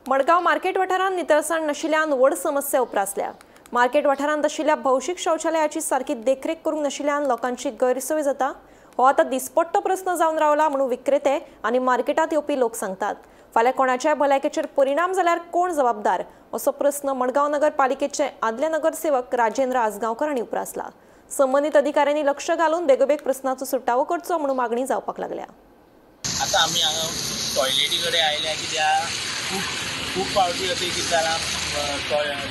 Madgaon market वाठारांत नितळसाण नाशिल्ल्यान व्हड समस्या उप्रासल्या। मार्केट वाठारांत आशिल्ल्या भौशीक शौचालयाची सारकी देखरेख करूंक नाशिल्ल्यान लोकांची गैरसोय जाता। हो आतां दिसपट्टो प्रस्न जावन रावला म्हणून विक्रेते आनी मार्केटांत येवपी लोक सांगतात। फाल्यां कोणाच्याय भलायकेचेर परिणाम जाल्यार कोण जबाबदार असो प्रस्न मडगाव नगरपालिकेचे आदले नगरसेवक राजेंद्र आसगांवकर हांणी उप्रासला। संबंधीत अधिकाऱ्यांनी लक्ष घालून बेगोबेग प्रस्नाचो सुटावो करचो म्हणून मागणी जावपाक लागल्या। आता आम्ही टॉयलेटी कडेन आयल्या कित्याक खूब फावटी अशें कितें जालां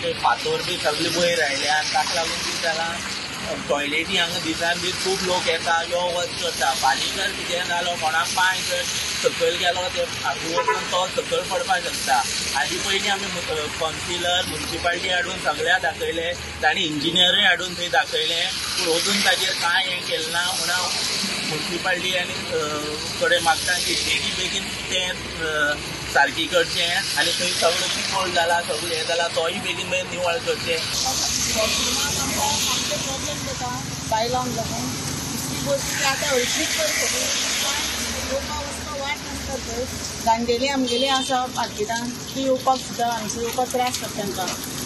ते फातर बी सगळे वयर आयल्या ताका लागून कितें जालां टॉयलेटी हांगा दिसान दीस खूब लोक येता यो वच करता। पालिकेन कितें जालो कोणाक पांय जर सकयल गेलो ते वचून तो सकयल पडपाक शकता। हाजी पयलीं आमी कावन्सिलर म्युनिसिपालिटी हाडून सगळ्या दाखयले, तांणी इंजिनियरूय हाडून थंय दाखयलें, पूण अजून ताजेर कांय हें केलें ना। म्हणून म्युनिसिपालिटी आनी कडेन मागता की बेगी बेगीन तें सारकी करचें आनी थंय सगळें चिकोल जाला सगळें हें जाला तोय बेगीन बेगीन निवळ करचें। प्रॉब्लेम जाता बायलांक लागून दुसरी गोष्ट आतां हळशीक येवपा वचपा वाट नासता थंय जाणटेली आमगेली आसा मार्केटान ती येवपाक सुद्दां हांगसर येवपाक त्रास जाता तांकां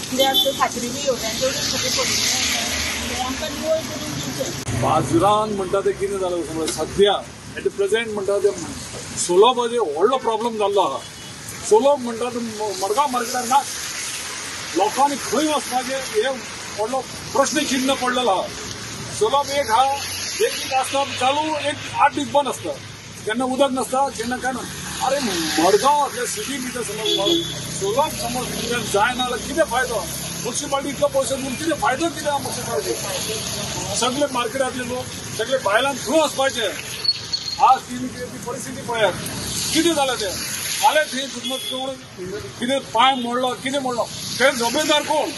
कित्याक त्यो खात्री बी येवल्यांचे कडेन सगळें पडिल्लें आमकां निवळ करून दिवचें। बाजुरान म्हणटा ते कितें जालें समज सद्या एट द प्रेजेंट म्हणटा ते सोलोबाचे व्हडलो प्रॉब्लेम जाल्लो आहा। सोलोब म्हणटा ते मडगांव मार्केटान ना, लोकांनी खंय वचपाचें हे व्हडलो प्रश्न चिन्ह पडलेलो आहा। सोलोब एक आहा, एक दीस आसता चालू, एक 8 दीस बंद आसता, केन्ना उदक नासता केन्ना काय ना। अरे मडगांव असल्या सिटी भितर समज सोलोब समज जाय ना जाल्यार कितें फायदो? म्युनिसिपालिटी इतलो पयसो दिवन कितें फायदो कितें आहा म्युनिसिपालिटी? सगळे मार्केटांतले लोक सगळे बायलांक खंय वचपाचें? आज ती परिस्थिती पळयात कितें जालें तें। फाल्यां थंय समज कितें पांय मोडलो कितें मोडलो ते जबाबदार कोण?